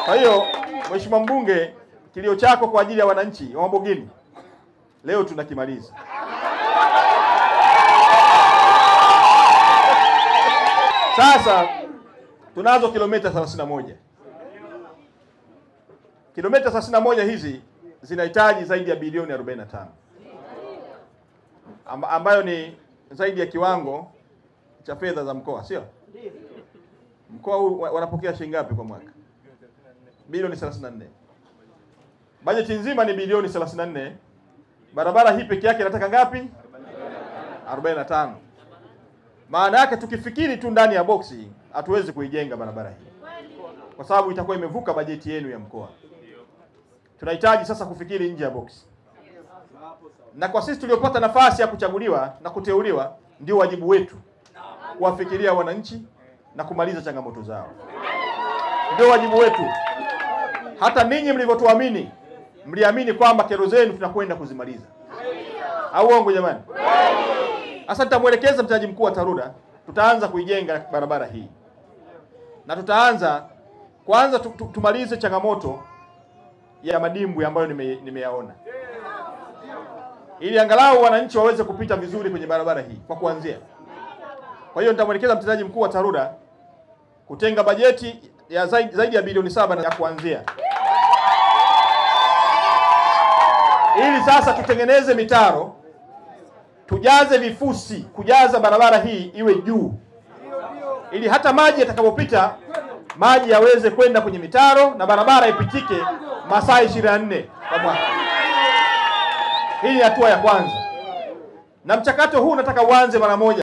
Kwa hiyo Mheshimiwa Mbunge, kilio chako kwa ajili ya wananchi wa Mabogini leo tunakimaliza. Sasa tunazo kilomita 31. Kilomita 31 hizi zinahitaji zaidi ya bilioni 45. Ambayo ni zaidi ya kiwango cha fedha za mkoa, sio? Mkoa huu wanapokea shilingi ngapi kwa mwaka? Bilioni 34. Bajeti nzima ni bilioni 34. Barabara hii peke yake inataka ngapi? 45. Maana yake tukifikiri tu ndani ya boksi hatuwezi kuijenga barabara hii, kwa sababu itakuwa imevuka bajeti yenu ya mkoa. Tunahitaji sasa kufikiri nje ya boksi. Na kwa sisi tuliopata nafasi ya kuchaguliwa na kuteuliwa, ndio wajibu wetu kuwafikiria wananchi na kumaliza changamoto zao. Ndio wajibu wetu. Hata ninyi mlivyotuamini, mliamini kwamba kero zenu tunakwenda kuzimaliza. Au uongo jamani? Sasa nitamuelekeza mtendaji mkuu wa TARURA, tutaanza kuijenga barabara hii. Na tutaanza kwanza tumalize changamoto ya madimbwi ambayo nimeyaona. Ili angalau wananchi waweze kupita vizuri kwenye barabara hii kwa kuanzia. Kwa hiyo nitamuelekeza mtendaji mkuu wa TARURA kutenga bajeti ya zaidi ya bilioni 7 ya kuanzia. Ili sasa tutengeneze mitaro, tujaze vifusi, kujaza barabara hii iwe juu. Ili hata maji yatakapopita, maji yaweze kwenda kwenye mitaro na barabara ipitike masaa 24 kwa mwaka. Hii ni hatua ya kwanza. Na mchakato huu nataka uanze mara moja.